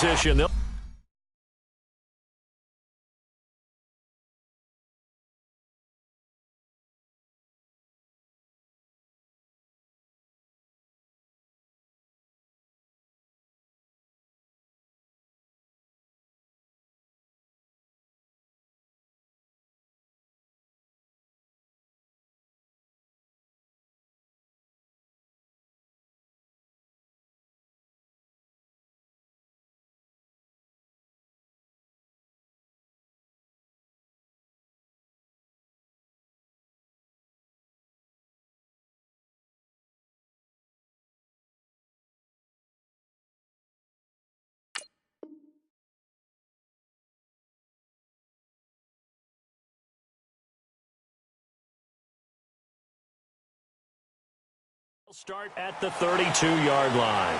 position. They'll start at the 32-yard line.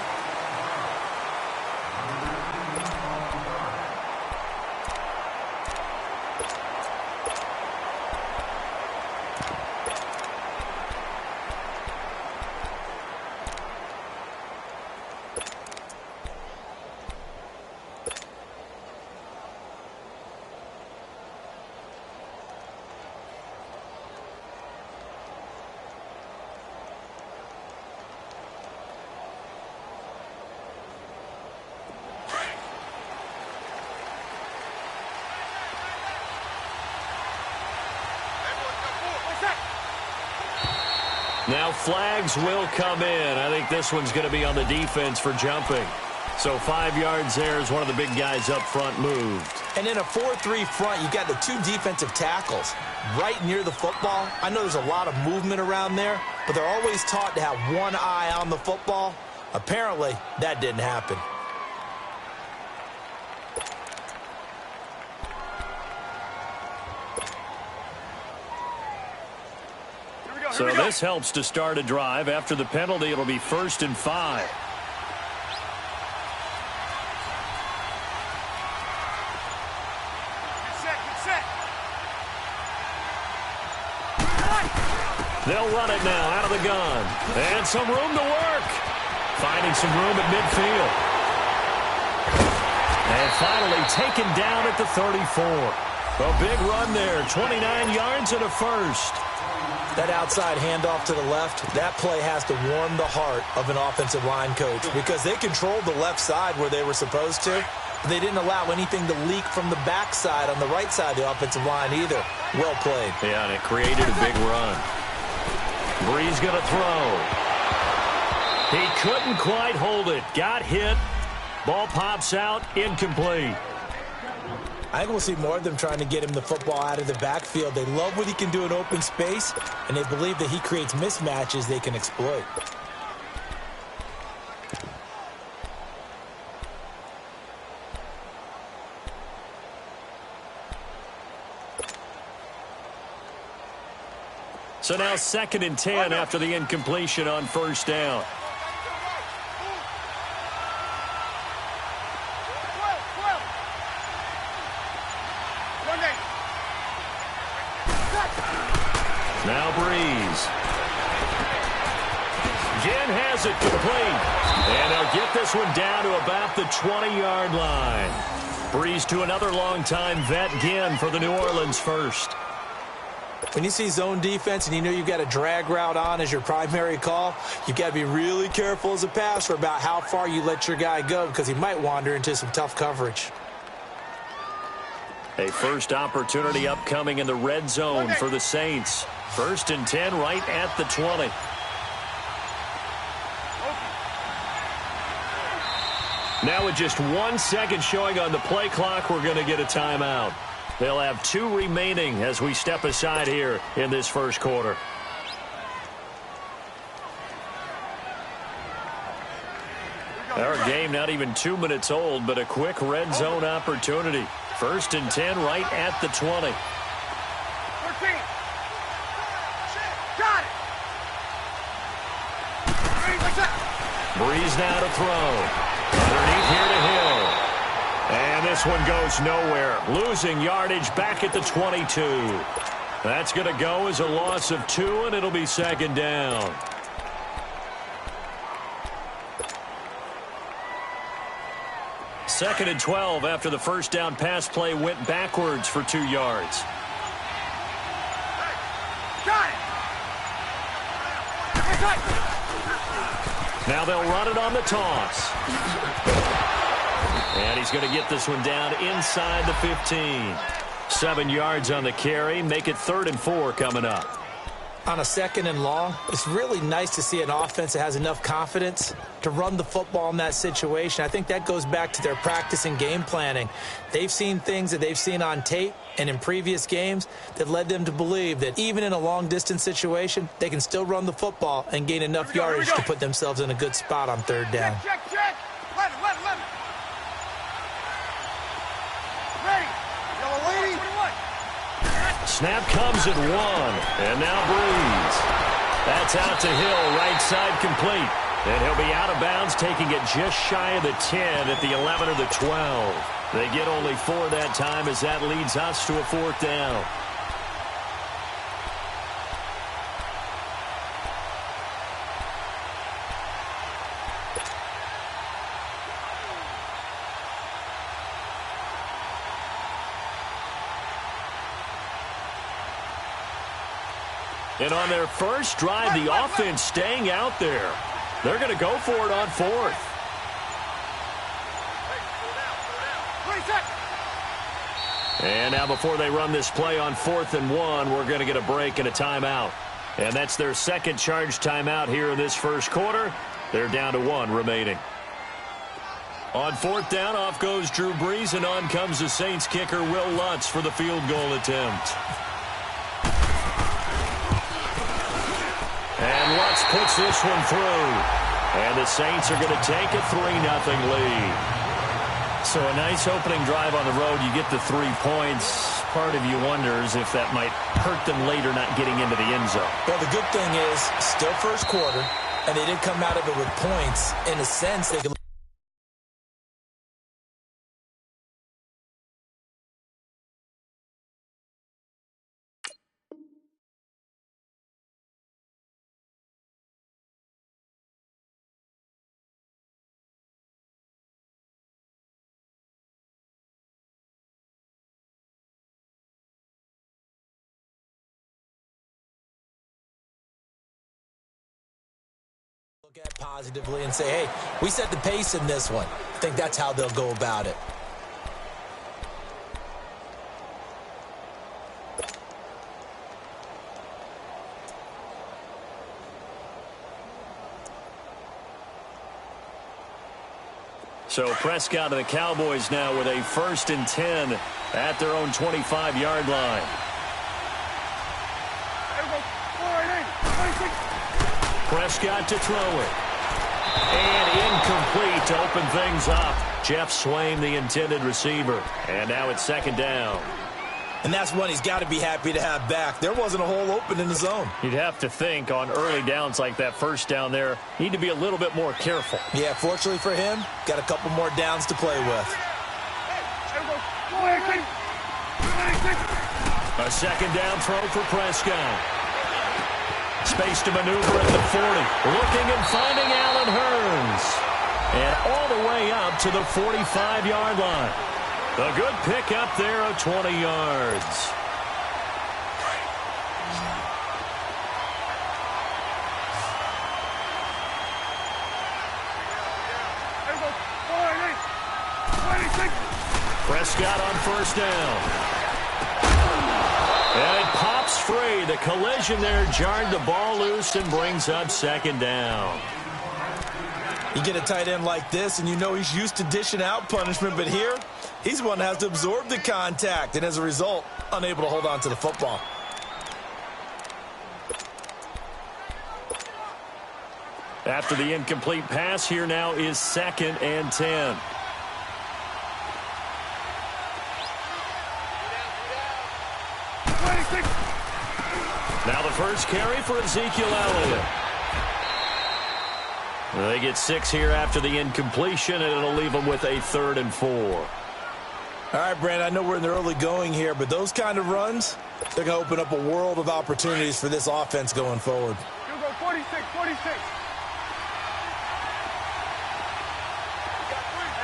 Now flags will come in. I think this one's going to be on the defense for jumping. So 5 yards there as one of the big guys up front moved. And in a 4-3 front, you've got the 2 defensive tackles right near the football. I know there's a lot of movement around there, but they're always taught to have one eye on the football. Apparently, that didn't happen. So this helps to start a drive. After the penalty, it'll be 1st and 5. They'll run it now out of the gun. And some room to work. Finding some room at midfield. And finally taken down at the 34. A big run there. 29 yards and a first. That outside handoff to the left, that play has to warm the heart of an offensive line coach because they controlled the left side where they were supposed to. But they didn't allow anything to leak from the backside on the right side of the offensive line either. Well played. Yeah, and it created a big run. Brees going to throw. He couldn't quite hold it. Got hit. Ball pops out. Incomplete. I think we'll see more of them trying to get him the football out of the backfield. They love what he can do in open space, and they believe that he creates mismatches they can exploit. So now 2nd and 10 after the incompletion on 1st down. Now Brees. Jen has it complete. And they'll get this one down to about the 20-yard line. Brees to another long-time vet, Ginn, for the New Orleans first. When you see zone defense and you know you've got a drag route on as your primary call, you've got to be really careful as a passer about how far you let your guy go because he might wander into some tough coverage. A first opportunity upcoming in the red zone for the Saints. 1st and 10 right at the 20. Now with just 1 second showing on the play clock, we're going to get a timeout. They'll have 2 remaining as we step aside here in this first quarter. Our game not even 2 minutes old, but a quick red zone opportunity. 1st and 10 right at the 20. 14. Got it. Brees now to throw. Underneath here to Hill. And this one goes nowhere. Losing yardage back at the 22. That's going to go as a loss of 2, and it'll be 2nd down. 2nd and 12 after the first down pass play went backwards for 2 yards. Got it. Now they'll run it on the toss. And he's going to get this one down inside the 15. 7 yards on the carry. Make it 3rd and 4 coming up. On a 2nd and long, it's really nice to see an offense that has enough confidence to run the football in that situation. I think that goes back to their practice and game planning. They've seen things that they've seen on tape and in previous games that led them to believe that even in a long-distance situation, they can still run the football and gain enough yardage to put themselves in a good spot on 3rd down. Check. Let it. Ready. Yellow lady. 21. Snap comes at 1, and now Breeze. That's out to Hill, right side complete. And he'll be out of bounds, taking it just shy of the 10 at the 11 or the 12. They get only 4 that time as that leads us to a 4th down. And on their first drive, the offense staying out there. They're going to go for it on 4th. And now before they run this play on 4th and 1, we're going to get a break and a timeout. And that's their second charge timeout here in this first quarter. They're down to 1 remaining. On 4th down, off goes Drew Brees, and on comes the Saints kicker, Will Lutz, for the field goal attempt. And Lutz puts this one through. And the Saints are going to take a 3-0 lead. So a nice opening drive on the road. You get the 3 points. Part of you wonders if that might hurt them later not getting into the end zone. Well, the good thing is, still first quarter, and they did come out of it with points. In a sense, they could... look at positively and say, hey, we set the pace in this one. I think that's how they'll go about it. So Prescott and the Cowboys now with a 1st and 10 at their own 25-yard line. Prescott to throw it. And incomplete to open things up. Jeff Swain, the intended receiver. And now it's 2nd down. And that's one he's got to be happy to have back. There wasn't a hole open in the zone. You'd have to think on early downs like that first down there, need to be a little bit more careful. Yeah, fortunately for him, got a couple more downs to play with. A 2nd down throw for Prescott. Space to maneuver at the 40. Looking and finding Allen Hurns. And all the way up to the 45-yard line. A good pick up there of 20 yards. Prescott on 1st down. And it pops free. The collision there jarred the ball loose and brings up 2nd down. You get a tight end like this, and you know he's used to dishing out punishment, but here, he's one that has to absorb the contact, and as a result, unable to hold on to the football. After the incomplete pass, here now is 2nd and 10. Now the first carry for Ezekiel Elliott. They get 6 here after the incompletion, and it'll leave them with a 3rd and 4. All right, Brandon, I know we're in the early going here, but those kind of runs, they're going to open up a world of opportunities for this offense going forward. You go 46. Here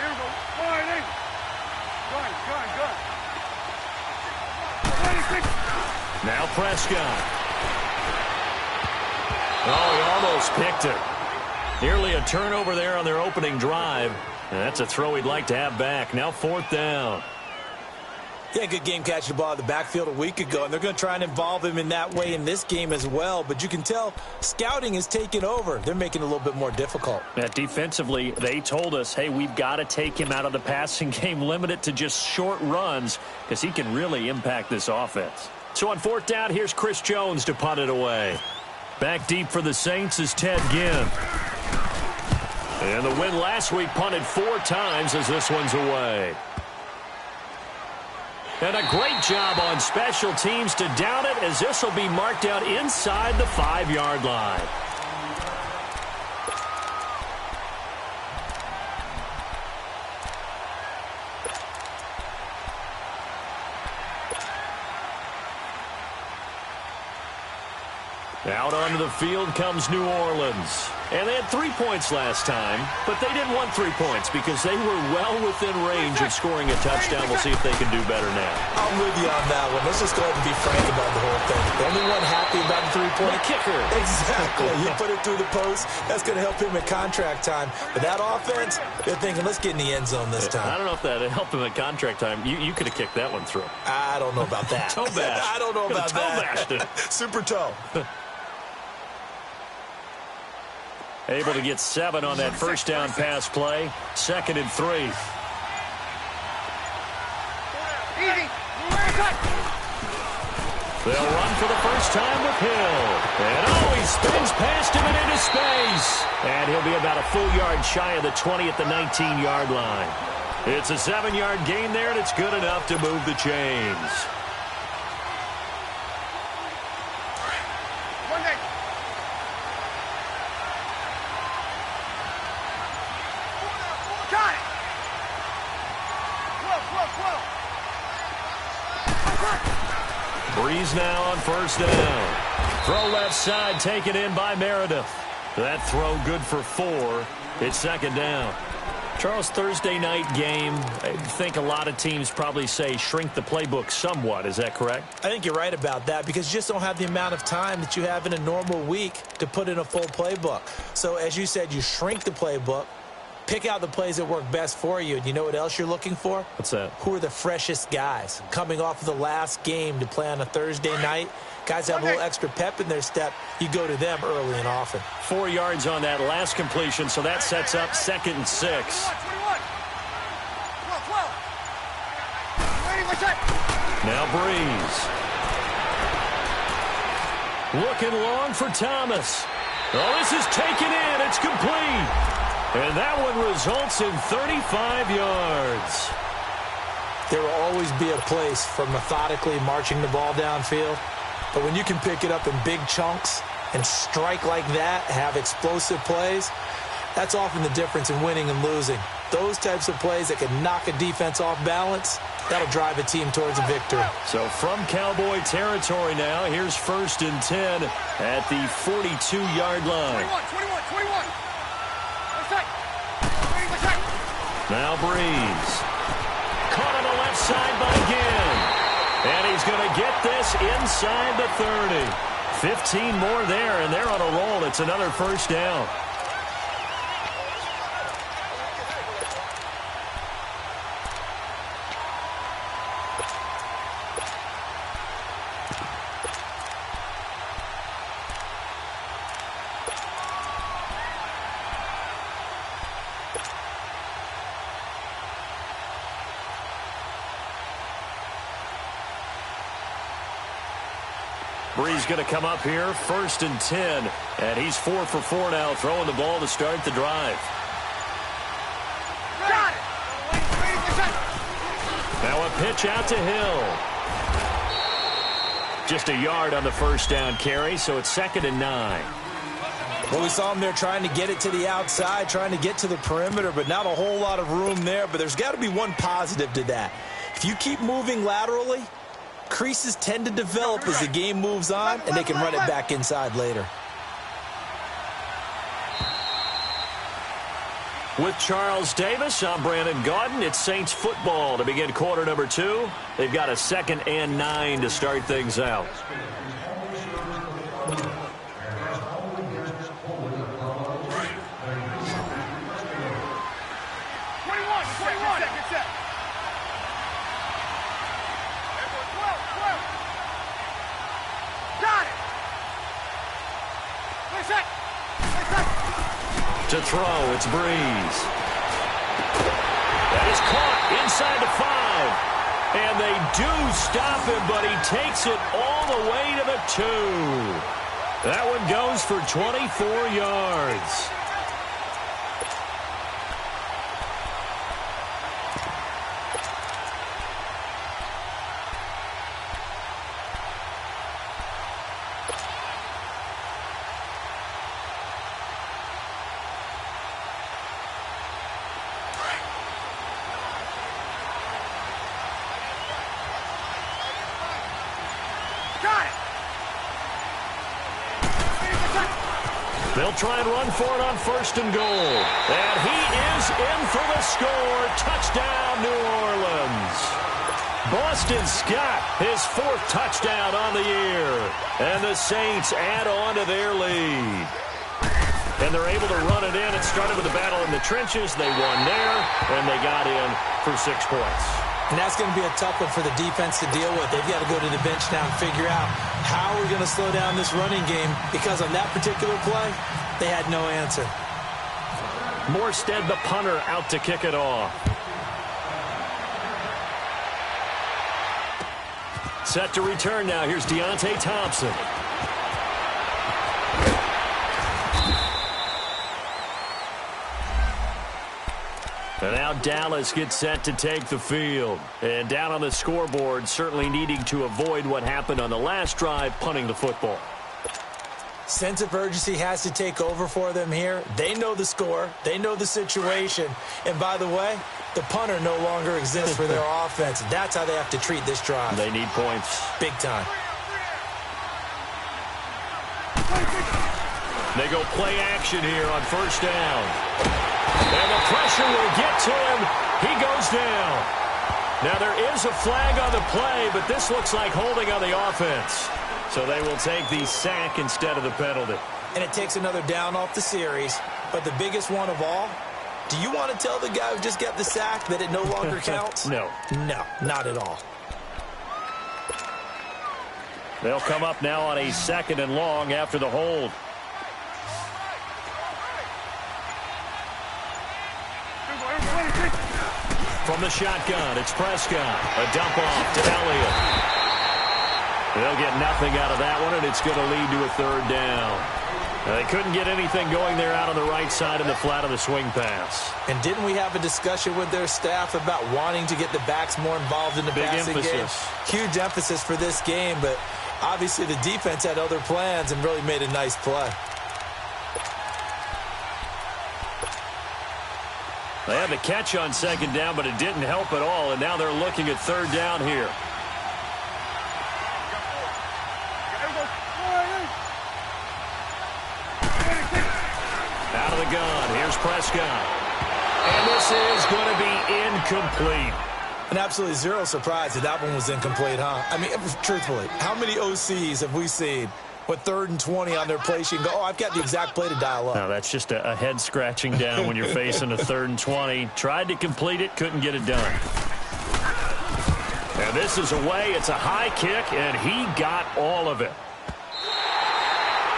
we go. 48. Now Prescott. Oh, he almost picked it. Nearly a turnover there on their opening drive. And that's a throw he'd like to have back. Now 4th down. Yeah, good game catching the ball in the backfield a week ago, and they're going to try and involve him in that way in this game as well. But you can tell scouting is taking over. They're making it a little bit more difficult. Defensively, they told us, hey, we've got to take him out of the passing game, limit it to just short runs, because he can really impact this offense. So on 4th down, here's Chris Jones to punt it away. Back deep for the Saints is Ted Ginn. And the win last week punted 4 times as this one's away. And a great job on special teams to down it, as this will be marked out inside the 5-yard line. Out onto the field comes New Orleans. And they had 3 points last time, but they didn't want 3 points because they were well within range of scoring a touchdown. We'll see if they can do better now. I'm with you on that one. Let's just go ahead and be frank about the whole thing. The only one happy about the 3-point kicker. Exactly. You put it through the post. That's going to help him at contract time. But that offense, they're thinking, let's get in the end zone this time. I don't know if that helped him at contract time. You could have kicked that one through. I don't know about that. Toe bash. I don't know about toe bashed it. Super toe. Able to get 7 on that first down pass play. 2nd and 3. Easy. They'll run for the first time with Hill. And he spins past him and into space. And he'll be about a full yard shy of the 20 at the 19-yard line. It's a 7-yard gain there, and it's good enough to move the chains. Breeze now on first down. Throw left side, taken in by Meredith. That throw good for 4. It's 2nd down. Charles, Thursday night game, I think a lot of teams probably say shrink the playbook somewhat. Is that correct? I think you're right about that because you just don't have the amount of time that you have in a normal week to put in a full playbook. So as you said, you shrink the playbook, pick out the plays that work best for you. And you know what else you're looking for? What's that? Who are the freshest guys coming off of the last game to play on a Thursday night? Guys have a little extra pep in their step. You go to them early and often. 4 yards on that last completion, so that sets up 2nd and 6. 21. Now Breeze. Looking long for Thomas. Oh, this is taken in. It's complete. And that one results in 35 yards. There will always be a place for methodically marching the ball downfield. But when you can pick it up in big chunks and strike like that, have explosive plays, that's often the difference in winning and losing. Those types of plays that can knock a defense off balance, that'll drive a team towards a victory. So from Cowboy territory now, here's 1st and 10 at the 42-yard line. 21. Now Breeze. Caught on the left side by Ginn. And he's going to get this inside the 30. 15 more there, and they're on a roll. It's another first down. Breeze going to come up here, 1st and 10. And he's 4 for 4 now, throwing the ball to start the drive. Got it. Now a pitch out to Hill. Just a yard on the first down carry, so it's 2nd and 9. Well, we saw him there trying to get it to the outside, trying to get to the perimeter, but not a whole lot of room there. But there's got to be one positive to that. If you keep moving laterally, creases tend to develop as the game moves on, and they can run it back inside later. With Charles Davis, I'm Brandon Gaudin. It's Saints football to begin quarter number 2. They've got a 2nd and 9 to start things out. To throw, it's Breeze. That is caught inside the 5. And they do stop him, but he takes it all the way to the 2. That one goes for 24 yards. They'll try and run for it on 1st and goal. And he is in for the score. Touchdown, New Orleans. Boston Scott, his 4th touchdown on the year. And the Saints add on to their lead. And they're able to run it in. It started with a battle in the trenches. They won there, and they got in for 6 points. And that's going to be a tough one for the defense to deal with. They've got to go to the bench now and figure out how we're going to slow down this running game, because on that particular play, they had no answer. Morstead, the punter, out to kick it off. Set to return now. Here's Deontay Thompson. And now Dallas gets set to take the field. And down on the scoreboard, certainly needing to avoid what happened on the last drive, punting the football. Sense of urgency has to take over for them here. They know the score. They know the situation. And by the way, the punter no longer exists for their offense. That's how they have to treat this drive. They need points. Big time. They go play action here on 1st down. And the pressure will get to him. He goes down. Now there is a flag on the play, but this looks like holding on the offense. So they will take the sack instead of the penalty. And it takes another down off the series. But the biggest one of all, do you want to tell the guy who just got the sack that it no longer counts? No. No, not at all. They'll come up now on a 2nd and long after the hold. From the shotgun, it's Prescott. A dump off to Elliott. They'll get nothing out of that one, and it's going to lead to a 3rd down. They couldn't get anything going there out on the right side in the flat of the swing pass. And didn't we have a discussion with their staff about wanting to get the backs more involved in the passing game? Huge emphasis for this game, but obviously the defense had other plans and really made a nice play. They had the catch on 2nd down, but it didn't help at all, and now they're looking at 3rd down here. Out of the gun, here's Prescott. And this is going to be incomplete. And absolutely zero surprise that one was incomplete, huh? I mean, truthfully, how many OCs have we seen with 3rd and 20 on their play sheet and go, oh, I've got the exact play to dial up? No, that's just a head scratching down when you're facing a 3rd and 20. Tried to complete it, couldn't get it done. And this is away. It's a high kick, and he got all of it.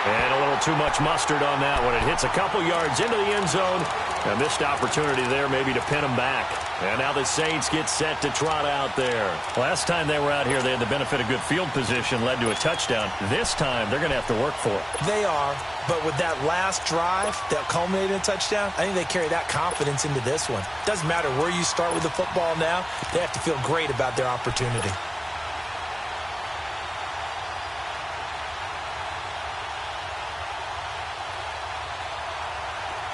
And a little too much mustard on that one. It hits a couple yards into the end zone. A missed opportunity there maybe to pin him back. And now the Saints get set to trot out there. Last time they were out here, they had the benefit of good field position, led to a touchdown. This time, they're going to have to work for it. They are, but with that last drive that culminated in a touchdown, I think they carry that confidence into this one. Doesn't matter where you start with the football now, they have to feel great about their opportunity.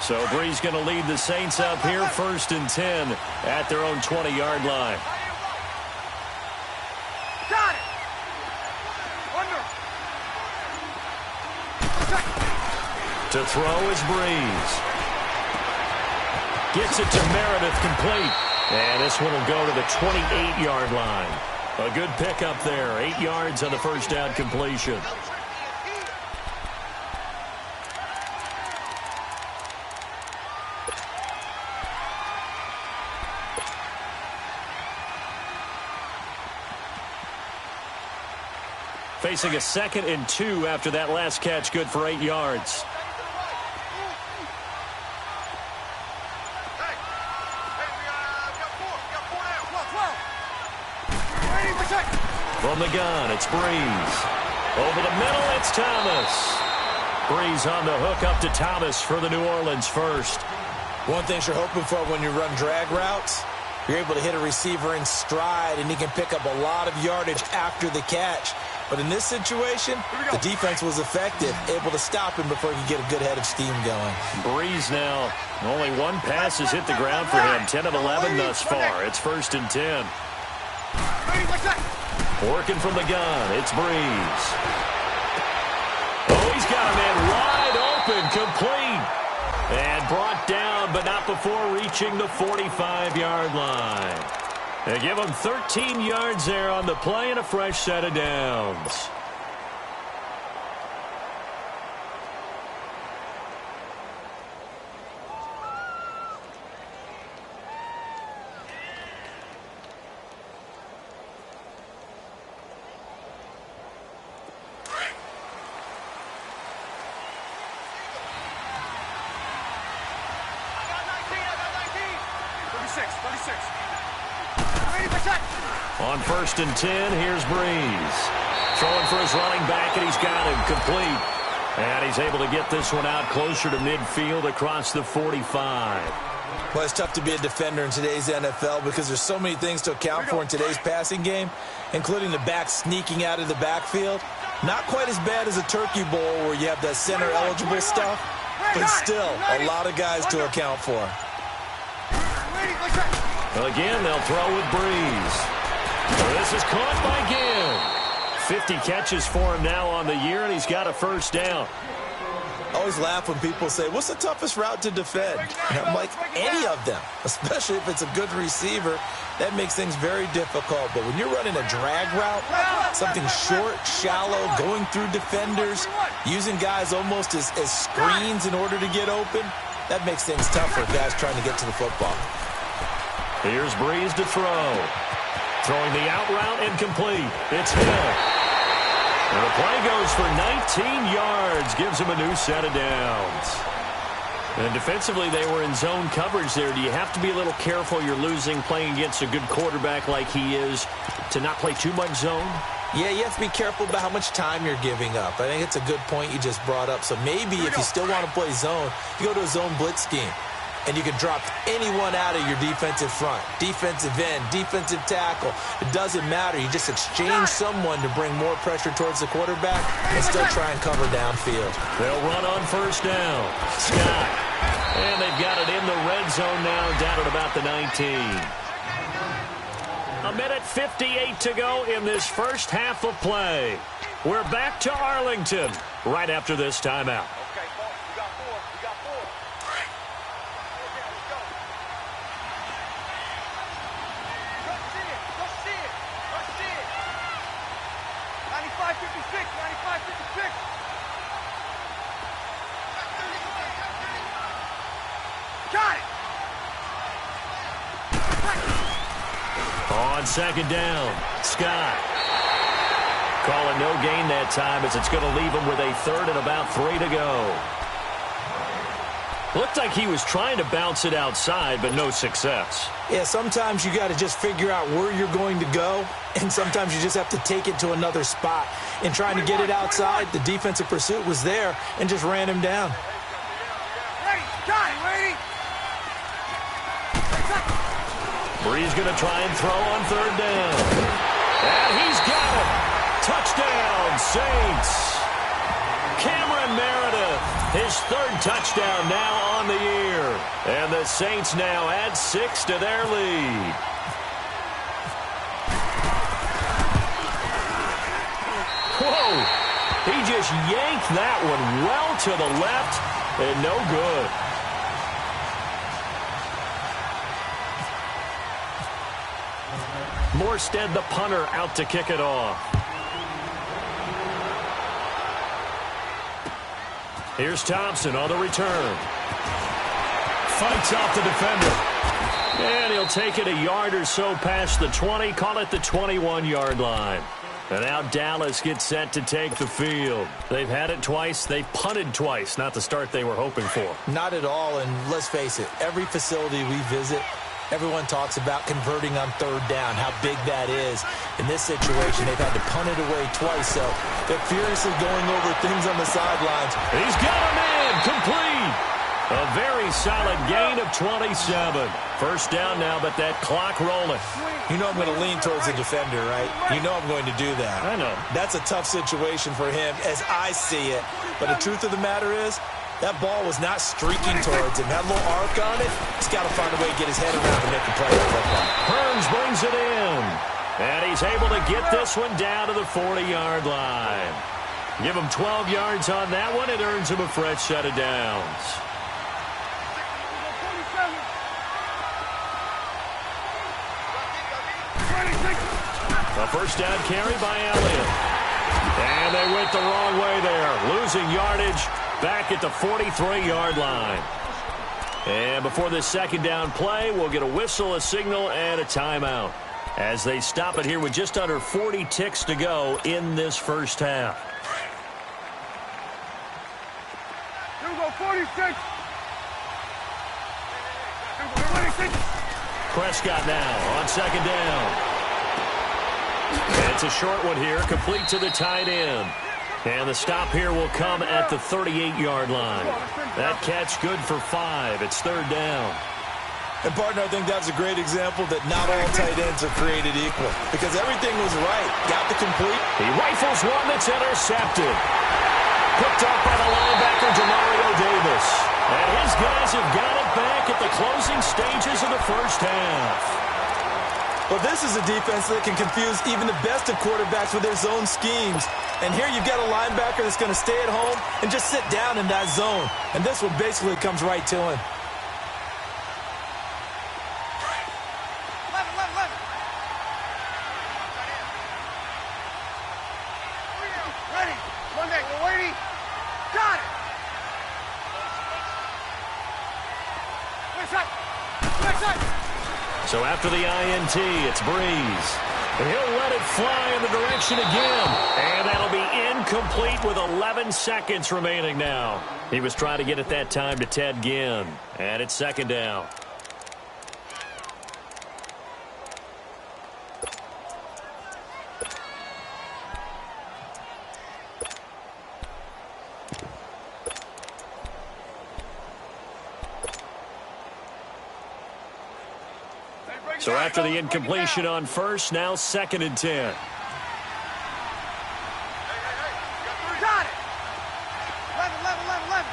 So Breeze going to lead the Saints up here, 1st and 10 at their own 20-yard line. Got it. Under. To throw is Breeze. Gets it to Meredith, complete. And this one will go to the 28-yard line. A good pickup there. 8 yards on the first down completion. Facing a 2nd and 2 after that last catch, good for 8 yards. From the gun, it's Breeze. Over the middle, it's Thomas. Breeze on the hook up to Thomas for the New Orleans first. One thing you're hoping for when you run drag routes, you're able to hit a receiver in stride, and he can pick up a lot of yardage after the catch. But in this situation, the defense was effective, able to stop him before he could get a good head of steam going. Breeze now, only one pass has hit the ground for him. 10 of 11 thus far. It's 1st and 10. Working from the gun, it's Breeze. Oh, he's got a man wide open, complete. And brought down, but not before reaching the 45-yard line. They give him 13 yards there on the play and a fresh set of downs. On 1st and 10, here's Breeze. Throwing for his running back, and he's got him complete. And he's able to get this one out closer to midfield across the 45. Well, it's tough to be a defender in today's NFL because there's so many things to account for in today's passing game, including the back sneaking out of the backfield. Not quite as bad as a Turkey Bowl where you have that center-eligible stuff, but still a lot of guys to account for. Again, they'll throw with Breeze. This is caught by Gill. 50 catches for him now on the year, and he's got a first down. I always laugh when people say, what's the toughest route to defend? And I'm like, any of them, especially if it's a good receiver. That makes things very difficult. But when you're running a drag route, something short, shallow, going through defenders, using guys almost as screens in order to get open, that makes things tough for guys trying to get to the football. Here's Breeze to throw. Throwing the out route incomplete. It's Hill. And the play goes for 19 yards. Gives him a new set of downs. And defensively, they were in zone coverage there. Do you have to be a little careful you're losing playing against a good quarterback like he is to not play too much zone? Yeah, you have to be careful about how much time you're giving up. I think it's a good point you just brought up. So maybe if you still want to play zone, you go to a zone blitz scheme. And you can drop anyone out of your defensive front, defensive end, defensive tackle. It doesn't matter. You just exchange someone to bring more pressure towards the quarterback and still try and cover downfield. They'll run on first down. Scott. And they've got it in the red zone now, down at about the 19. A minute 58 to go in this first half of play. We're back to Arlington right after this timeout. On second down, Scott. Calling no gain that time as it's going to leave him with a 3rd and about 3 to go. Looked like he was trying to bounce it outside, but no success. Yeah, sometimes you got to just figure out where you're going to go, and sometimes you just have to take it to another spot. In trying to get it outside, the defensive pursuit was there and just ran him down. Breeze going to try and throw on 3rd down. And he's got it. Touchdown, Saints. Cameron Meredith, his 3rd touchdown now on the year. And the Saints now add 6 to their lead. Whoa. He just yanked that one well to the left and no good. Morstead, the punter, out to kick it off. Here's Thompson on the return. Fights off the defender. And he'll take it a yard or so past the 20, call it the 21-yard line. And now Dallas gets set to take the field. They've had it twice. They've punted twice. Not the start they were hoping for. Not at all, and let's face it, every facility we visit, everyone talks about converting on third down, how big that is. In this situation, they've had to punt it away twice, so they're furiously going over things on the sidelines. He's got him in, complete. A very solid gain of 27. First down now, but that clock rolling. You know I'm going to lean towards the defender, right? You know I'm going to do that. I know. That's a tough situation for him as I see it. But the truth of the matter is, that ball was not streaking towards him. That little arc on it, he's got to find a way to get his head around and make a play on football. Hearns brings it in. And he's able to get this one down to the 40-yard line. Give him 12 yards on that one. It earns him a fresh set of downs. A first down carry by Elliott. And they went the wrong way there. Losing yardage back at the 43-yard line. And before this second down play, we'll get a whistle, a signal, and a timeout as they stop it here with just under 40 ticks to go in this first half. Here we go, 46. 26. Prescott now on second down. And it's a short one here, complete to the tight end. And the stop here will come at the 38-yard line. That catch good for 5. It's third down. And, partner, I think that's a great example that not all tight ends are created equal because everything was right. Got the complete. He rifles one that's intercepted. Picked up by the linebacker, Demario Davis. And his guys have got it back at the closing stages of the first half. Well, this is a defense that can confuse even the best of quarterbacks with their zone schemes. And here you've got a linebacker that's going to stay at home and just sit down in that zone. And this one basically comes right to him. 11. Ready. Monday, we're waiting. Got it. Wait side. So after the INT, it's Breeze. And he'll let it fly in the direction again. And that'll be incomplete with 11 seconds remaining now. He was trying to get it that time to Ted Ginn. And it's second down. So after the incompletion on first, now second and 10. Got it. 11.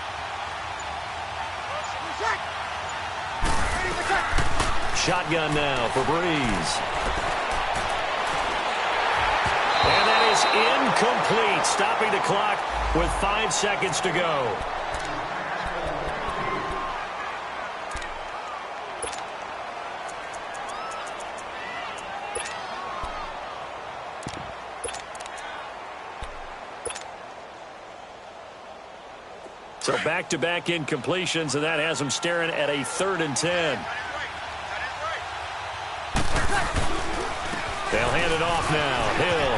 Shotgun now for Breeze. And that is incomplete, stopping the clock with 5 seconds to go. So back-to-back incompletions, and that has them staring at a 3rd and 10. They'll hand it off now. Hill.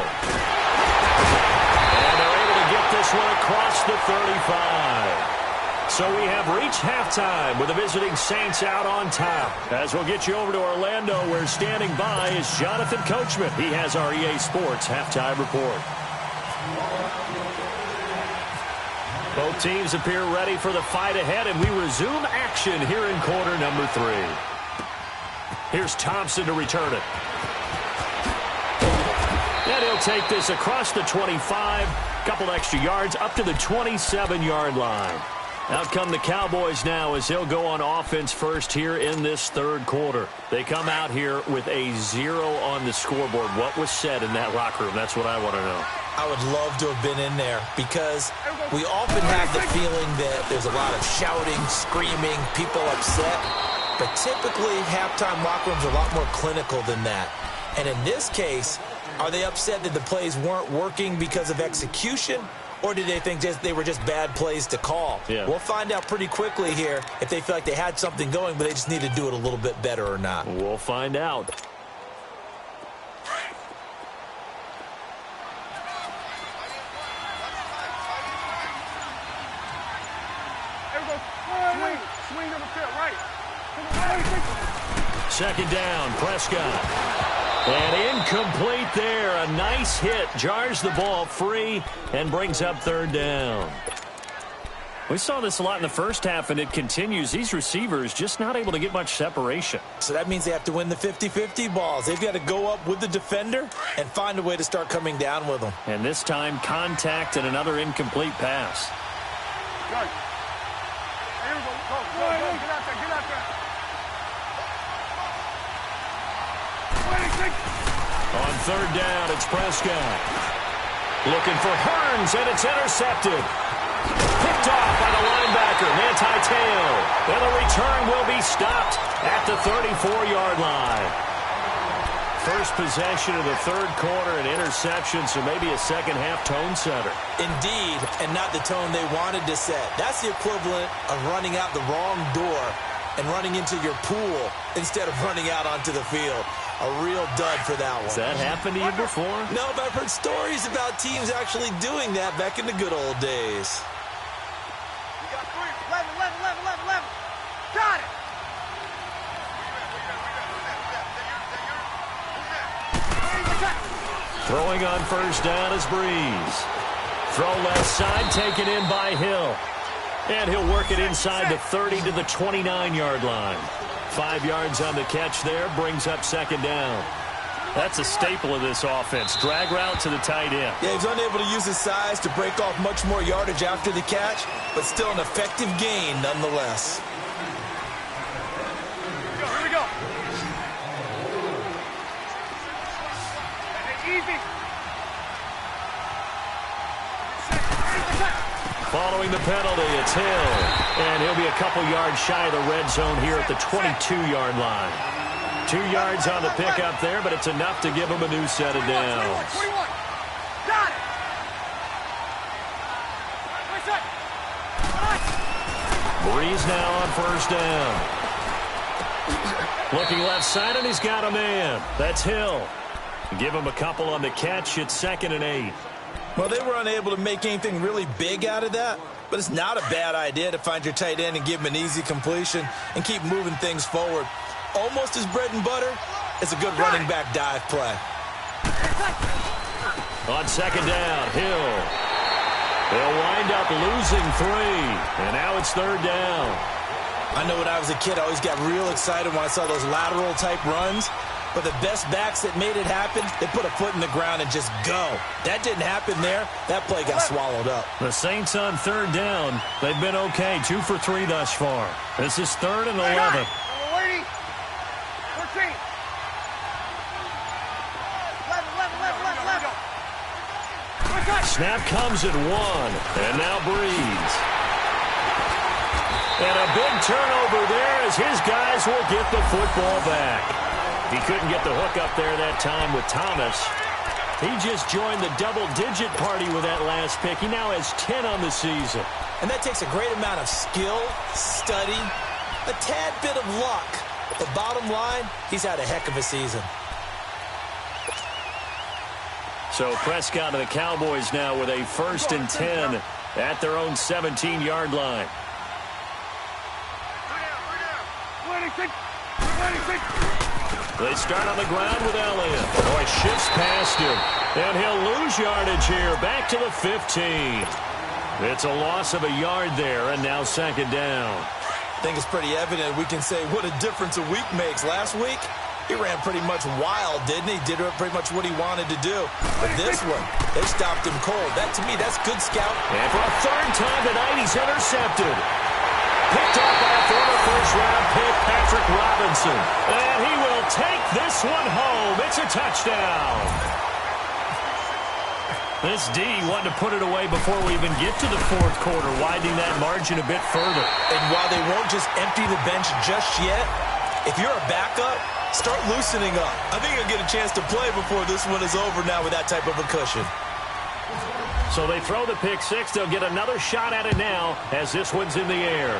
And they're able to get this one across the 35. So we have reached halftime with the visiting Saints out on top. As we'll get you over to Orlando, where standing by is Jonathan Coachman. He has our EA Sports halftime report. Both teams appear ready for the fight ahead, and we resume action here in quarter number 3. Here's Thompson to return it. And he'll take this across the 25, couple extra yards up to the 27-yard line. Out come the Cowboys now as they'll go on offense first here in this third quarter. They come out here with a 0 on the scoreboard. What was said in that locker room? That's what I want to know. I would love to have been in there because we often have the feeling that there's a lot of shouting, screaming, people upset. But typically, halftime locker rooms are a lot more clinical than that. And in this case, are they upset that the plays weren't working because of execution? Or did they think they were just bad plays to call? Yeah. We'll find out pretty quickly here if they feel like they had something going, but they just need to do it a little bit better or not. We'll find out. Swing on the field, right. Second down, Prescott. And incomplete there. A nice hit. Jars the ball free and brings up third down. We saw this a lot in the first half, and it continues. These receivers just not able to get much separation. So that means they have to win the 50-50 balls. They've got to go up with the defender and find a way to start coming down with them. And this time, contact and another incomplete pass. Good. Here we go. Go. Get out there. Get out there. On third down, it's Prescott. Looking for Hearns, and it's intercepted. Picked off by the linebacker, Manti-Te'o. And the return will be stopped at the 34-yard line. First possession of the third quarter, an interception, so maybe a second-half tone setter. Indeed, and not the tone they wanted to set. That's the equivalent of running out the wrong door and running into your pool instead of running out onto the field. A real dud for that one. Has that happened to you before? No, but I've heard stories about teams actually doing that back in the good old days. We got 3. 11. Got it. Throwing on first down is Breeze. Throw left side, taken in by Hill. And he'll work it inside the 30 to the 29-yard line. 5 yards on the catch there, brings up second down. That's a staple of this offense. Drag route to the tight end. Yeah, he's unable to use his size to break off much more yardage after the catch, but still an effective gain nonetheless. Here we go. Easy. Following the penalty, it's Hill. And he'll be a couple yards shy of the red zone here at the 22-yard line. 2 yards on the pickup there, but it's enough to give him a new set of downs. 21. Got it. Breeze now on first down. Looking left side, and he's got a man. That's Hill. Give him a couple on the catch. It's 2nd and 8. Well, they were unable to make anything really big out of that, but it's not a bad idea to find your tight end and give him an easy completion and keep moving things forward. Almost his bread and butter is a good running back dive play. On second down, Hill. They'll wind up losing 3, and now it's third down. I know when I was a kid, I always got real excited when I saw those lateral-type runs. But the best backs that made it happen, they put a foot in the ground and just go. That didn't happen there. That play got swallowed up. The Saints on third down. They've been okay, 2 for 3 thus far. This is 3rd and 11. 14. Snap comes at 1, and now Breeze. And a big turnover there as his guys will get the football back. He couldn't get the hook up there that time with Thomas. He just joined the double-digit party with that last pick. He now has 10 on the season. And that takes a great amount of skill, study, a tad bit of luck. The bottom line, he's had a heck of a season. So Prescott and the Cowboys now with a 1st and 10 at their own 17-yard line. 26. They start on the ground with Elliott. Oh, he shifts past him. And he'll lose yardage here. Back to the 15. It's a loss of a yard there, and now second down. I think it's pretty evident we can say what a difference a week makes. Last week, he ran pretty much wild, didn't he? Did pretty much what he wanted to do. But this one, they stopped him cold. That, to me, that's good scout. And for a 3rd time tonight, he's intercepted. Picked off by a former first-round pick, Patrick Robinson. And he will take this one home. It's a touchdown. This D wanted to put it away before we even get to the 4th quarter, widening that margin a bit further. And while they won't just empty the bench just yet, if you're a backup, Start loosening up. I think he'll get a chance to play before this one is over now with that type of a cushion. So they throw the pick six. They'll get another shot at it now as this one's in the air.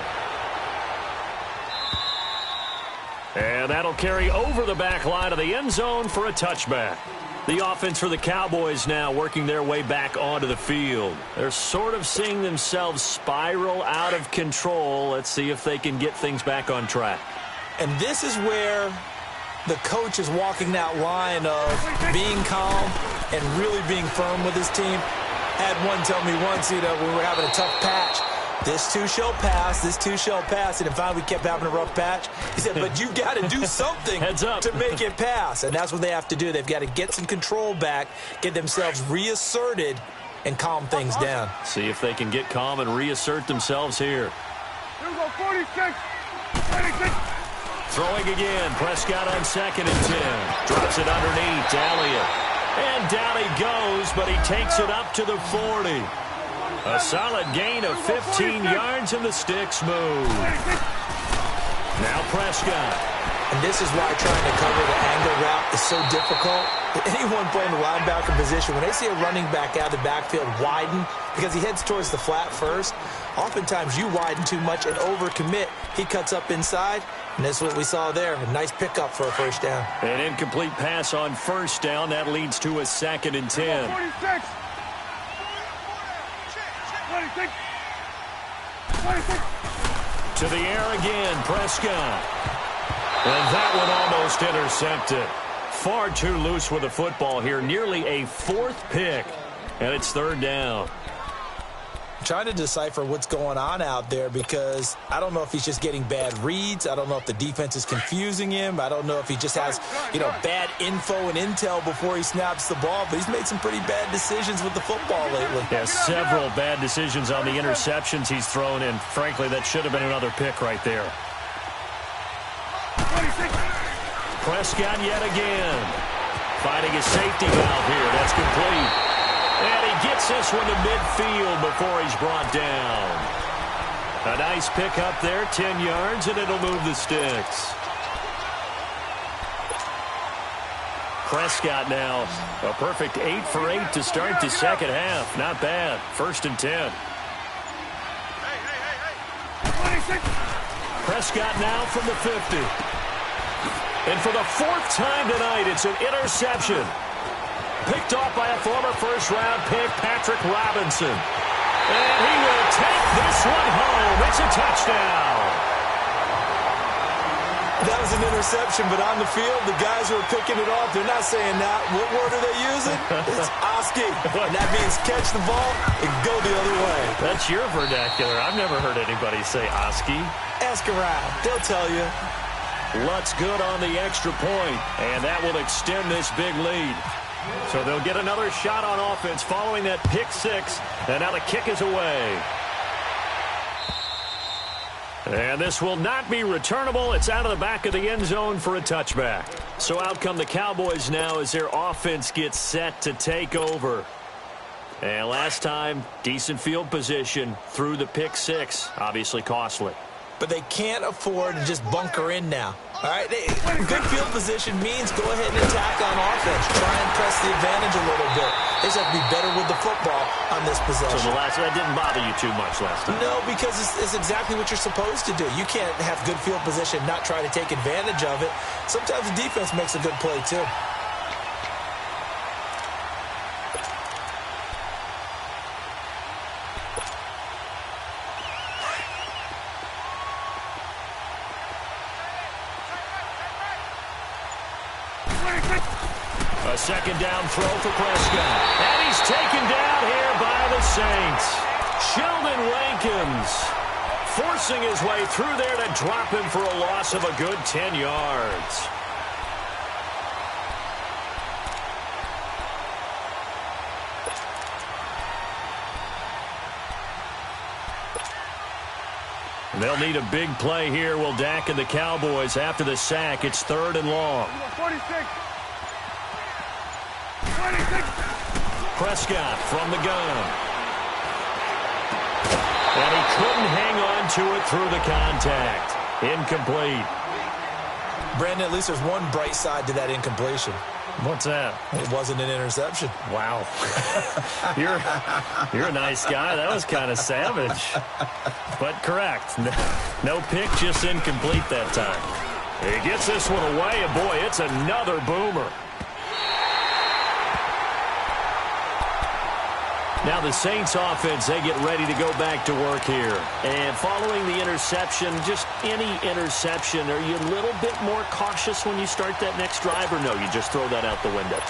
And that'll carry over the back line of the end zone for a touchback. The offense for the Cowboys now working their way back onto the field. They're sort of seeing themselves spiral out of control. Let's see if they can get things back on track. And this is where the coach is walking that line of being calm and really being firm with his team. Had one tell me once, when we were having a tough patch, this too shall pass, this too shall pass. And finally we kept having a rough patch. He said, but you got to do something Heads up. to make it pass. And that's what they have to do. They've got to get some control back, get themselves reasserted, and calm things down. See if they can get calm and reassert themselves here. Here we go, 46. 46. Throwing again. Prescott on 2nd and 10. Drops it underneath. Elliott. And down he goes, but he takes it up to the 40. A solid gain of 15 yards, and the sticks move. Now Prescott. And this is why trying to cover the angle route is so difficult. Anyone playing the linebacker position, when they see a running back out of the backfield widen, because he heads towards the flat first, oftentimes you widen too much and overcommit. He cuts up inside, and that's what we saw there. A nice pickup for a first down. An incomplete pass on first down. That leads to a 2nd and 10. 46. 26. 26. To the air again, Prescott. And that one almost intercepted. Far too loose with the football here. Nearly a 4th pick. And it's 3rd down. I'm trying to decipher what's going on out there because I don't know if he's just getting bad reads. I don't know if the defense is confusing him. I don't know if he just has, bad info and intel before he snaps the ball. But he's made some pretty bad decisions with the football lately. Yeah, several bad decisions on the interceptions he's thrown, and frankly, that should have been another pick right there. 26. Prescott yet again. Finding a safety valve here. That's complete. And he gets this one to midfield before he's brought down. A nice pick up there, 10 yards, and it'll move the sticks. Prescott now, a perfect 8 for 8 to start the second half. Not bad. 1st and 10. 26. Prescott now from the 50. And for the 4th time tonight, it's an interception. Picked off by a former first-round pick, Patrick Robinson. And he will take this one home. It's a touchdown. That was an interception, but on the field, the guys who are picking it off, they're not saying that. What word are they using? It's Oski. And that means catch the ball and go the other way. That's your vernacular. I've never heard anybody say Oski. Ask around. They'll tell you. Lutz good on the extra point, and that will extend this big lead. So they'll get another shot on offense following that pick six, and now the kick is away. And this will not be returnable. It's out of the back of the end zone for a touchback. So out come the Cowboys now as their offense gets set to take over. And last time, decent field position through the pick six, obviously costly. But they can't afford to just bunker in now. All right, good field position means go ahead and attack on offense. Try and press the advantage a little bit. They just have to be better with the football on this possession. So that didn't bother you too much last time? No, because it's exactly what you're supposed to do. You can't have good field position, not try to take advantage of it. Sometimes the defense makes a good play, too. A second down throw for Prescott. And he's taken down here by the Saints. Sheldon Rankins forcing his way through there to drop him for a loss of a good 10 yards. They'll need a big play here, will Dak and the Cowboys after the sack. It's 3rd and long. 46. 26. Prescott from the gun. And he couldn't hang on to it through the contact. Incomplete. Brandon, at least there's one bright side to that incompletion. What's that? It wasn't an interception. Wow. You're a nice guy. That was kind of savage. But correct. No pick, just incomplete that time. He gets this one away, and boy, it's another boomer. Now the Saints offense, they get ready to go back to work here. And following the interception, just any interception, are you a little bit more cautious when you start that next drive, or no, you just throw that out the window?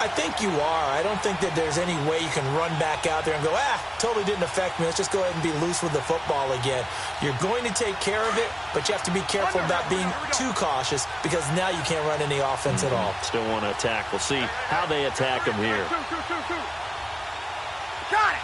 I think you are. I don't think that there's any way you can run back out there and go, totally didn't affect me. Let's just go ahead and be loose with the football again. You're going to take care of it, but you have to be careful about being too cautious because now you can't run any offense at all. Still want to attack. We'll see how they attack him here. Got it!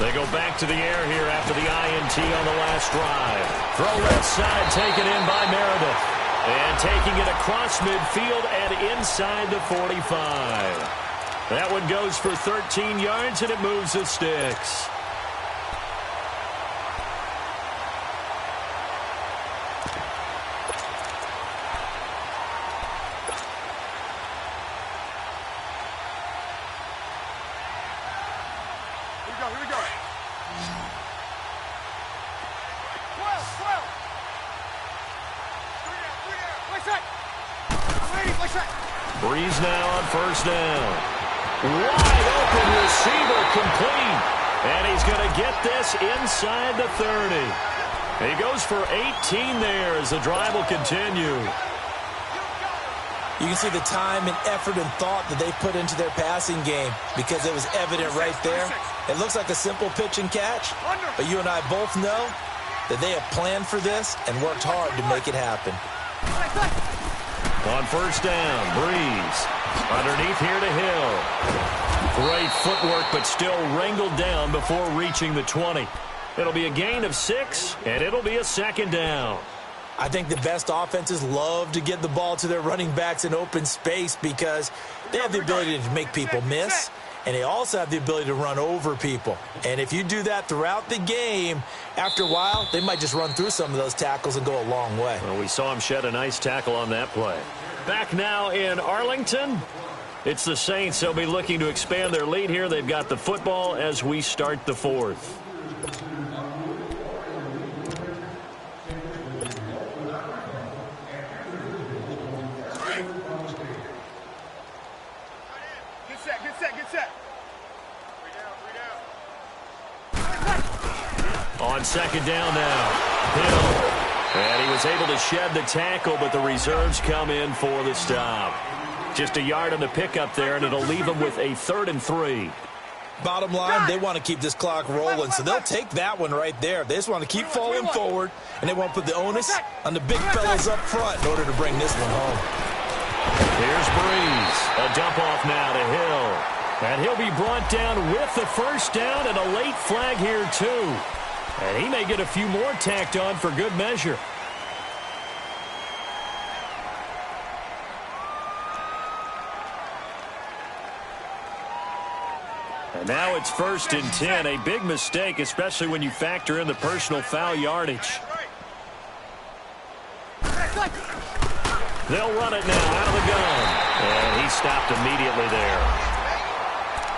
They go back to the air here after the INT on the last drive. Throw left side, taken in by Meredith. And taking it across midfield and inside the 45. That one goes for 13 yards, and it moves the sticks. Here we go. 12. Breeze now on first down. Wide open receiver complete. And he's going to get this inside the 30. He goes for 18 there as the drive will continue. You can see the time and effort and thought that they put into their passing game because it was evident right there. It looks like a simple pitch and catch, but you and I both know that they have planned for this and worked hard to make it happen. On first down, Breeze. Underneath here to Hill. Great footwork, but still wrangled down before reaching the 20. It'll be a gain of 6, and it'll be a second down. I think the best offenses love to get the ball to their running backs in open space because they have the ability to make people miss, and they also have the ability to run over people. And if you do that throughout the game, after a while, they might just run through some of those tackles and go a long way. Well, we saw him shed a nice tackle on that play. Back now in Arlington, it's the Saints. They'll be looking to expand their lead here. They've got the football as we start the fourth. Get set. On second down now, Hill. And he was able to shed the tackle, but the reserves come in for the stop. Just a yard on the pickup there, and it'll leave them with a 3rd and 3. Bottom line, they want to keep this clock rolling, so they'll take that one right there. They just want to keep falling forward, and they want to put the onus on the big fellas up front in order to bring this one home. Here's Breeze. A dump off now to Hill. And he'll be brought down with the first down and a late flag here, too. And he may get a few more tacked on for good measure. And now it's 1st and 10. A big mistake, especially when you factor in the personal foul yardage. They'll run it now out of the gun. And he stopped immediately there.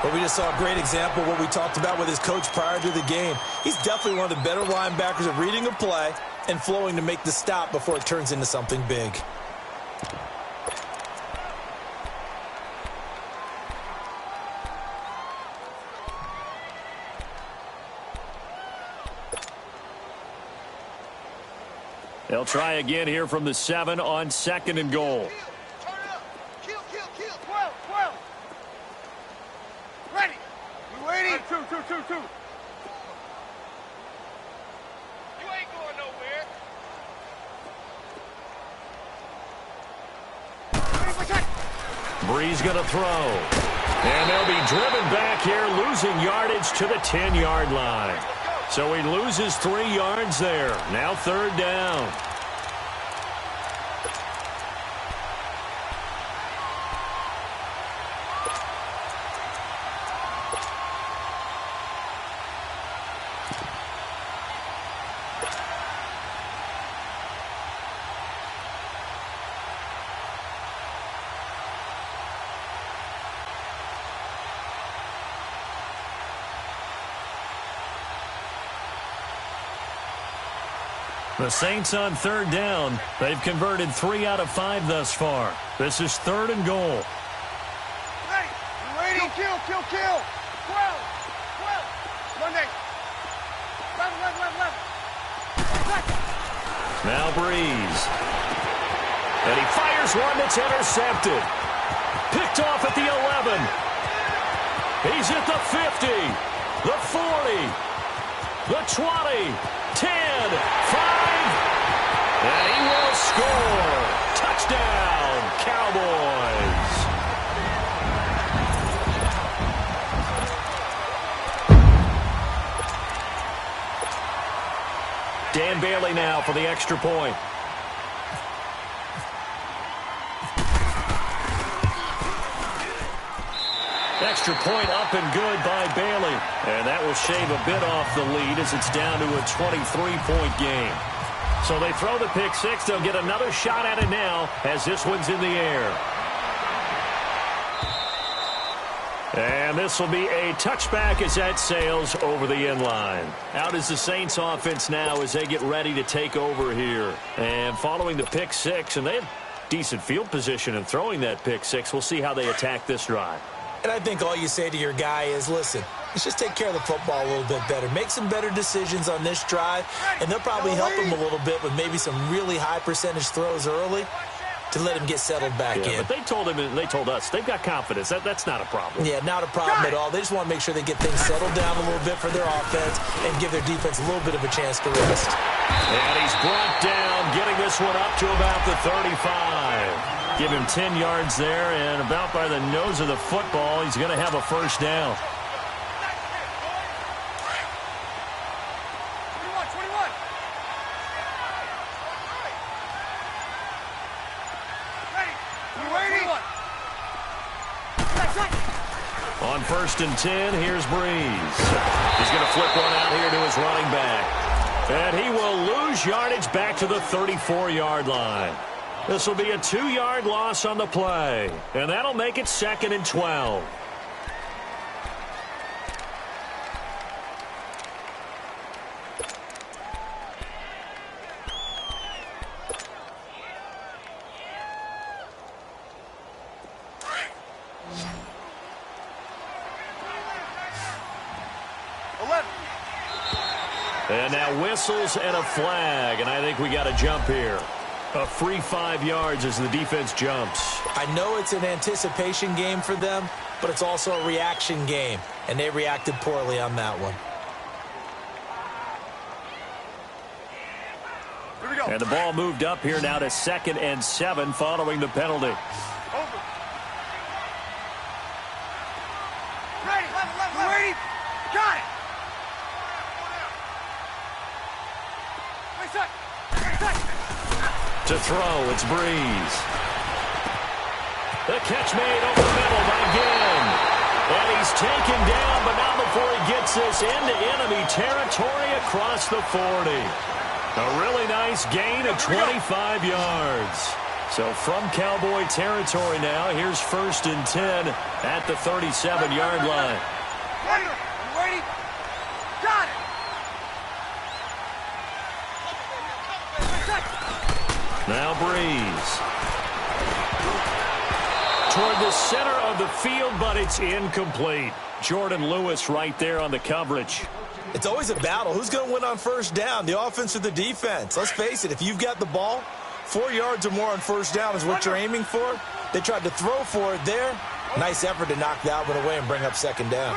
Well, we just saw a great example of what we talked about with his coach prior to the game. He's definitely one of the better linebackers at reading a play and flowing to make the stop before it turns into something big. They'll try again here from the 7 on 2nd and goal. Kill. 12. Ready. We waiting. 2. You ain't going nowhere. Breeze going to throw. And they'll be driven back here, losing yardage to the 10-yard line. So he loses 3 yards there. Now 3rd down. The Saints on third down. They've converted 3 out of 5 thus far. This is 3rd and goal. Ready. Kill. 12. 12. Monday. Left. Now Breeze. And he fires one that's intercepted. Picked off at the 11. He's at the 50. The 40. The 20. 10. 5. And he will score. Touchdown, Cowboys. Dan Bailey now for the extra point. Extra point up and good by Bailey. And that will shave a bit off the lead as it's down to a 23-point game. So they throw the pick six. They'll get another shot at it now as this one's in the air. And this will be a touchback as that sails over the end line. Out is the Saints offense now as they get ready to take over here. And following the pick six, and they have decent field position in throwing that pick six. We'll see how they attack this drive. And I think all you say to your guy is, listen, let's just take care of the football a little bit better. Make some better decisions on this drive, and they'll probably help him a little bit with maybe some really high percentage throws early to let him get settled back in. But they told him and they told us they've got confidence. That's not a problem. Yeah, not a problem at all. They just want to make sure they get things settled down a little bit for their offense and give their defense a little bit of a chance to rest. And he's brought down, getting this one up to about the 35. Give him 10 yards there, and about by the nose of the football, he's going to have a first down. 21. On 1st and 10, here's Breeze. He's going to flip one out here to his running back. And he will lose yardage back to the 34-yard line. This will be a 2-yard loss on the play. And that'll make it 2nd and 12. And now whistles and a flag, and I think we got a jump here. A free 5 yards as the defense jumps. I know it's an anticipation game for them, but it's also a reaction game, and they reacted poorly on that one. Here we go. And the ball moved up here now to 2nd and 7 following the penalty. Over. Ready. Got it. To throw, it's Breeze. The catch made over the middle by Ginn. And he's taken down, but not before he gets this into enemy territory across the 40. A really nice gain of 25 yards. So from Cowboy territory now, here's 1st and 10 at the 37-yard line. Ready. Got it. Now Breeze. Toward the center of the field, but it's incomplete. Jordan Lewis right there on the coverage. It's always a battle. Who's going to win on 1st down, the offense or the defense? Let's face it, if you've got the ball, 4 yards or more on 1st down is what you're aiming for. They tried to throw for it there. Nice effort to knock that one away and bring up 2nd down.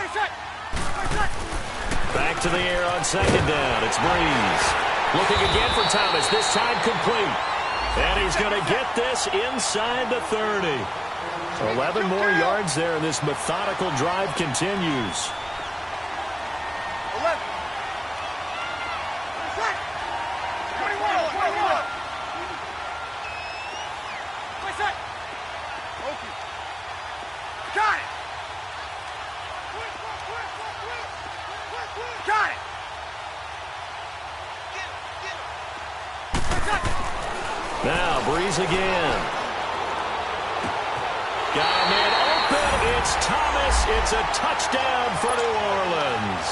Back to the air on 2nd down. It's Breeze. Looking again for Thomas, this time complete. And he's going to get this inside the 30. 11 more yards there, and this methodical drive continues. 11. 21. Got it. Got it. Now, Breeze again. Got a man open. It's Thomas. It's a touchdown for New Orleans.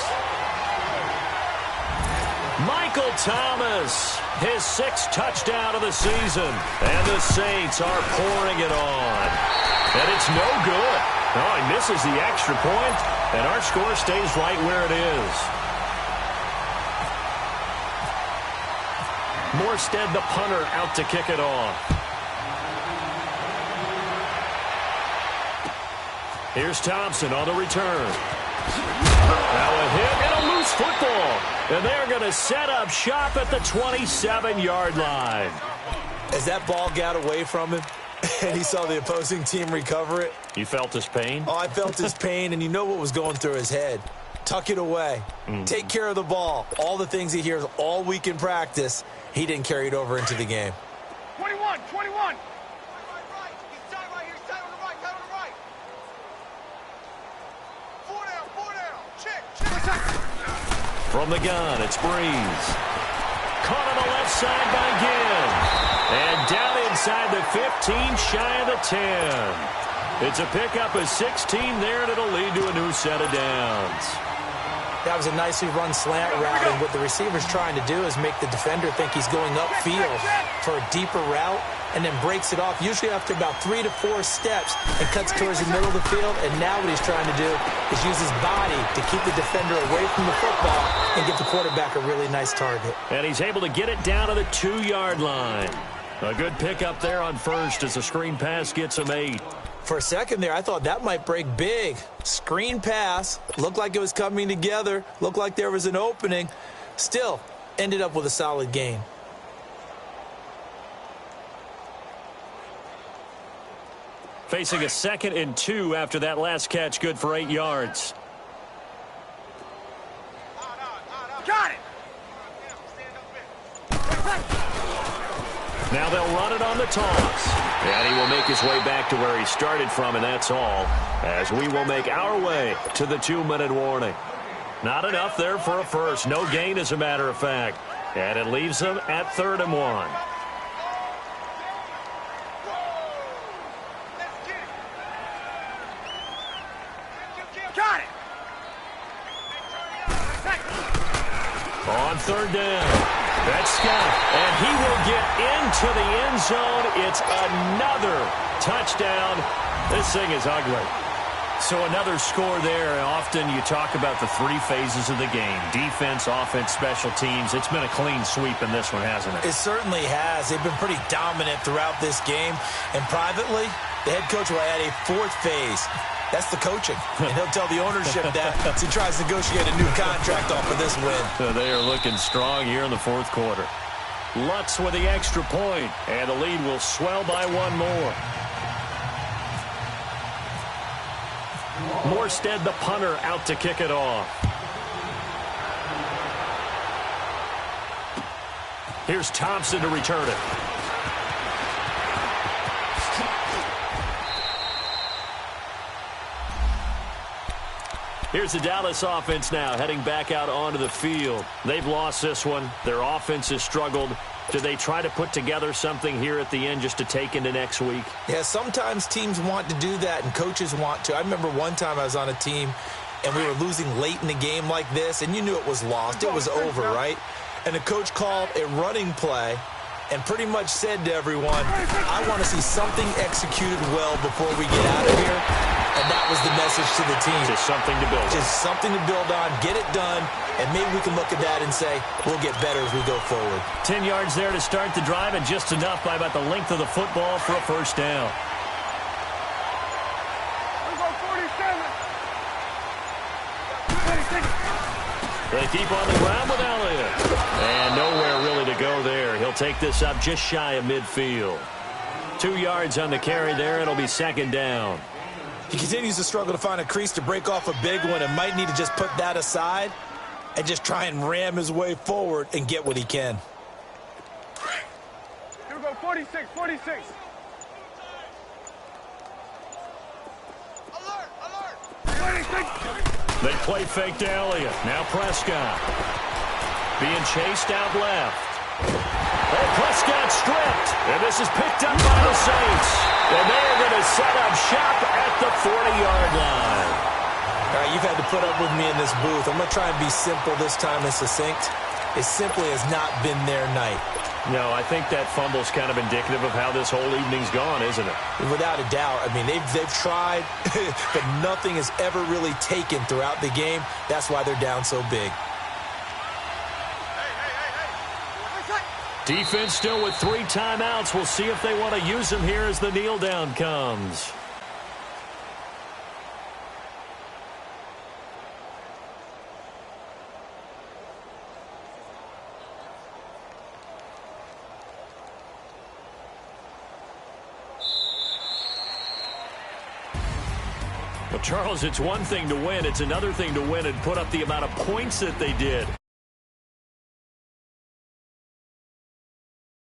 Mike Michael Thomas, his 6th touchdown of the season. And the Saints are pouring it on. And it's no good. Oh, he misses the extra point, and our score stays right where it is. Morstead, the punter, out to kick it off. Here's Thompson on the return. Now a hit and a loose football. And they're going to set up shop at the 27-yard line. As that ball got away from him and he saw the opposing team recover it. You felt his pain? Oh, I felt his pain, and you know what was going through his head. Tuck it away. Take care of the ball. All the things he hears all week in practice, he didn't carry it over into the game. 21, 21. From the gun, it's Breeze. Caught on the left side by Ginn. And down inside the 15, shy of the 10. It's a pickup of 16 there, and it'll lead to a new set of downs. That was a nicely run slant route, and what the receiver's trying to do is make the defender think he's going upfield for a deeper route, and then breaks it off, usually after about 3 to 4 steps, and cuts towards the middle of the field. And now what he's trying to do is use his body to keep the defender away from the football and give the quarterback a really nice target. And he's able to get it down to the 2-yard line. A good pickup there on first as the screen pass gets him 8. For a second there, I thought that might break big. Screen pass. Looked like it was coming together. Looked like there was an opening. Still, ended up with a solid gain. Facing a 2nd and 2 after that last catch, good for 8 yards. Got it. Now they'll run it on the toss. And he will make his way back to where he started from, and that's all, as we will make our way to the 2-minute warning. Not enough there for a first. No gain, as a matter of fact. And it leaves them at 3rd and 1. Got it. On 3rd down. That's Scott, and he will get into the end zone. It's another touchdown. This thing is ugly. So another score there. Often you talk about the 3 phases of the game: defense, offense, special teams. It's been a clean sweep in this one, hasn't it? It certainly has. They've been pretty dominant throughout this game. And privately, the head coach will add a 4th phase. That's the coaching. And he'll tell the ownership that as he tries to negotiate a new contract off of this win. So they are looking strong here in the 4th quarter. Lutz with the extra point, and the lead will swell by 1 more. Morstead, the punter, out to kick it off. Here's Thompson to return it. Here's the Dallas offense now, heading back out onto the field. They've lost this one. Their offense has struggled. Do they try to put together something here at the end just to take into next week? Yeah, sometimes teams want to do that, and coaches want to. I remember one time I was on a team, and we were losing late in the game like this, and you knew it was lost. It was over, right? And the coach called a running play and pretty much said to everyone, I want to see something executed well before we get out of here. And that was the message to the team. Just something to build on. Just something to build on, get it done, and maybe we can look at that and say, we'll get better as we go forward. 10 yards there to start the drive, and just enough by about the length of the football for a first down. Let's go 47. They keep on the ground with Elliott. And nowhere really to go there. He'll take this up just shy of midfield. 2 yards on the carry there. It'll be 2nd down. He continues to struggle to find a crease to break off a big one and might need to just put that aside and just try and ram his way forward and get what he can. Here we go, 46, 46. Alert, alert. 26. They play fake to Elliott. Now Prescott. Being chased out left. Oh, Prescott stripped. And this is picked up by the Saints. And they're going to set up shop at the 40-yard line. All right, you've had to put up with me in this booth. I'm going to try and be simple this time and succinct. It simply has not been their night. No, I think that fumble's kind of indicative of how this whole evening's gone, isn't it? Without a doubt. I mean, they've tried, but nothing has ever really taken throughout the game. That's why they're down so big. Defense still with 3 timeouts. We'll see if they want to use them here as the kneel down comes. Well, Charles, it's one thing to win. It's another thing to win and put up the amount of points that they did.